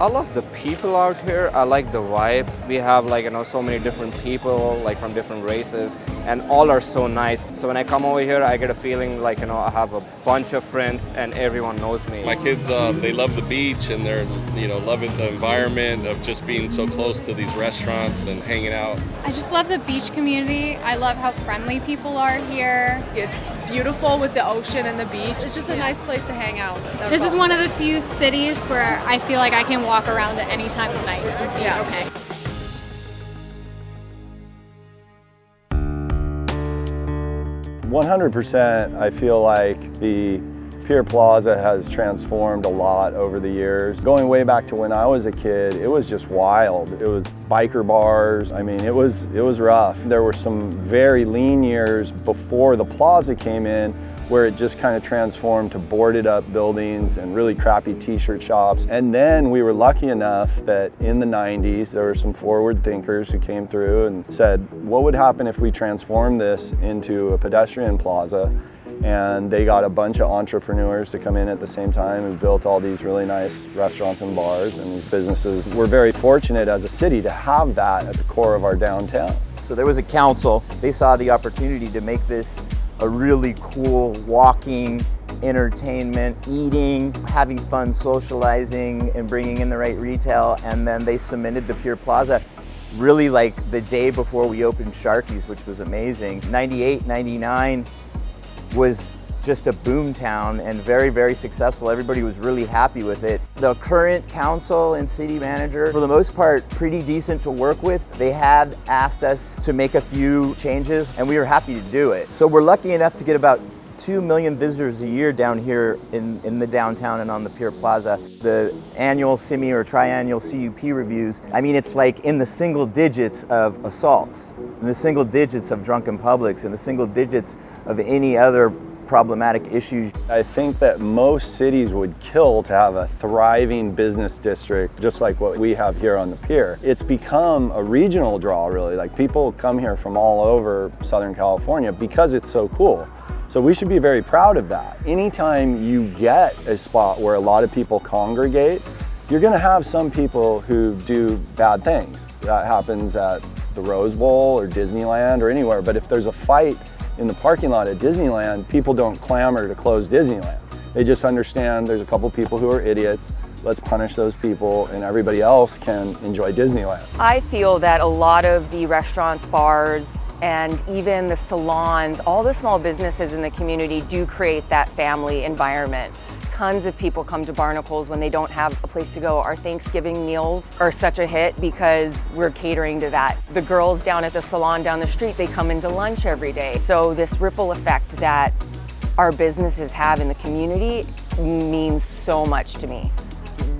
I love the people out here. I like the vibe. We have so many different people from different races, and all are so nice. So when I come over here, I get a feeling I have a bunch of friends and everyone knows me. My kids, they love the beach, and they're loving the environment of just being so close to these restaurants and hanging out. I just love the beach community. I love how friendly people are here. It's beautiful with the ocean and the beach. It's just a nice place to hang out. This is one of the few cities where I feel like I can walk around at any time of night. Yeah. Okay. %, I feel like the Pier Plaza has transformed a lot over the years. Going way back to when I was a kid, it was just wild. It was biker bars. I mean, it was rough. There were some very lean years before the plaza came in where it just kind of transformed to boarded up buildings and really crappy t-shirt shops. And then we were lucky enough that in the 90s, there were some forward thinkers who came through and said, what would happen if we transformed this into a pedestrian plaza? And they got a bunch of entrepreneurs to come in at the same time and built all these really nice restaurants and bars and these businesses. We're very fortunate as a city to have that at the core of our downtown. So there was a council, they saw the opportunity to make this a really cool walking, entertainment, eating, having fun, socializing, and bringing in the right retail. And then they cemented the Pier Plaza really the day before we opened Sharky's, which was amazing. 98, 99 was just a boom town and very, very successful. Everybody was really happy with it. The current council and city manager, for the most part, pretty decent to work with. They had asked us to make a few changes and we were happy to do it. So we're lucky enough to get about 2 million visitors a year down here in the downtown and on the Pier Plaza. The annual semi or triannual CUP reviews, I mean, it's in the single digits of assaults, in the single digits of drunken publics, in the single digits of any other problematic issues. I think that most cities would kill to have a thriving business district, just like what we have here on the pier. It's become a regional draw, really. People come here from all over Southern California because it's so cool. So we should be very proud of that. Anytime you get a spot where a lot of people congregate, you're gonna have some people who do bad things. That happens at the Rose Bowl or Disneyland or anywhere, but if there's a fight in the parking lot at Disneyland, people don't clamor to close Disneyland. They just understand there's a couple people who are idiots, let's punish those people and everybody else can enjoy Disneyland. I feel that a lot of the restaurants, bars, and even the salons, all the small businesses in the community do create that family environment. Tons of people come to Barnacles when they don't have a place to go. Our Thanksgiving meals are such a hit because we're catering to that. The girls down at the salon down the street, they come into lunch every day. So this ripple effect that our businesses have in the community means so much to me.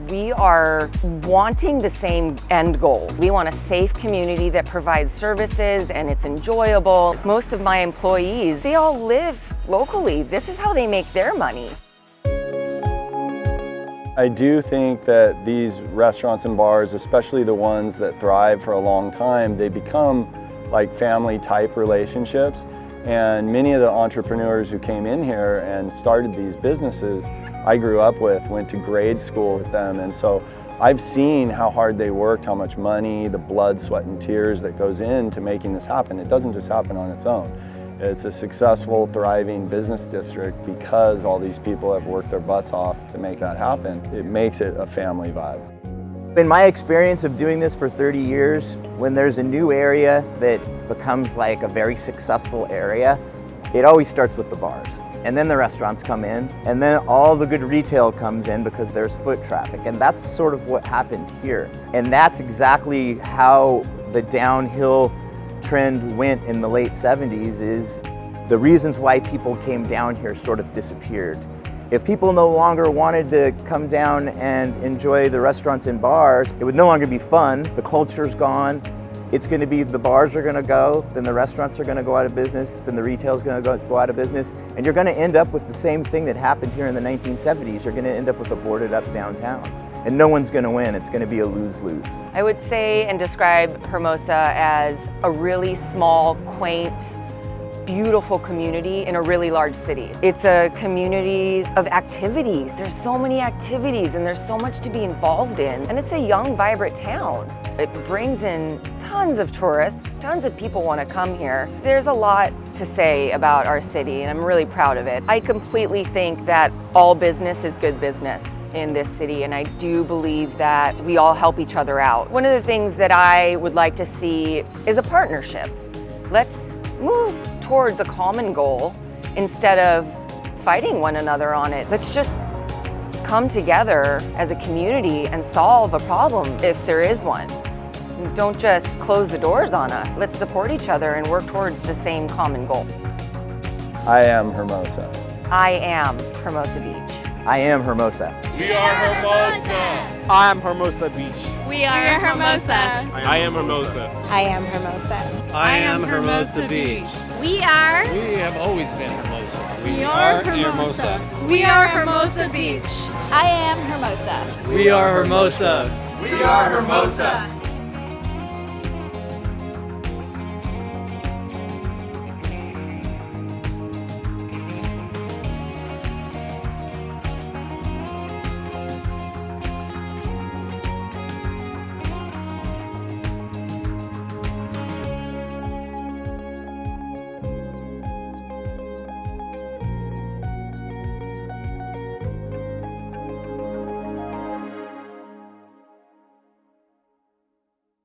We are wanting the same end goals. We want a safe community that provides services and it's enjoyable. Most of my employees, they all live locally. This is how they make their money. I do think that these restaurants and bars, especially the ones that thrive for a long time, they become like family type relationships. And many of the entrepreneurs who came in here and started these businesses, I grew up with, went to grade school with them. And so I've seen how hard they worked, how much money, the blood, sweat, and tears that goes into making this happen. It doesn't just happen on its own. It's a successful, thriving business district because all these people have worked their butts off to make that happen. It makes it a family vibe. In my experience of doing this for 30 years, when there's a new area that becomes like a very successful area, it always starts with the bars. And then the restaurants come in, and then all the good retail comes in because there's foot traffic. And that's sort of what happened here. And that's exactly how the downhill trend went in the late 70s, is the reasons why people came down here sort of disappeared. If people no longer wanted to come down and enjoy the restaurants and bars, it would no longer be fun. The culture's gone. It's going to be the bars are going to go, then the restaurants are going to go out of business, then the retail's going to go out of business, and you're going to end up with the same thing that happened here in the 1970s. You're going to end up with a boarded up downtown. And no one's going to win. It's going to be a lose-lose. I would say and describe Hermosa as a really small, quaint, beautiful community in a really large city. It's a community of activities. There's so many activities and there's so much to be involved in. And it's a young, vibrant town. It brings in tons of tourists, tons of people want to come here. There's a lot to say about our city and I'm really proud of it. I completely think that all business is good business in this city and I do believe that we all help each other out. One of the things that I would like to see is a partnership. Let's move towards a common goal instead of fighting one another on it. Let's just come together as a community and solve a problem if there is one. Don't just close the doors on us. Let's support each other and work towards the same common goal. I am Hermosa. I am Hermosa Beach. I am Hermosa. We are Hermosa. I am Hermosa Beach. We are Hermosa. I am Hermosa. I am Hermosa. I am Hermosa Beach. We are. We have always been Hermosa. We are Hermosa. We are Hermosa Beach. I am Hermosa. We are Hermosa. We are Hermosa.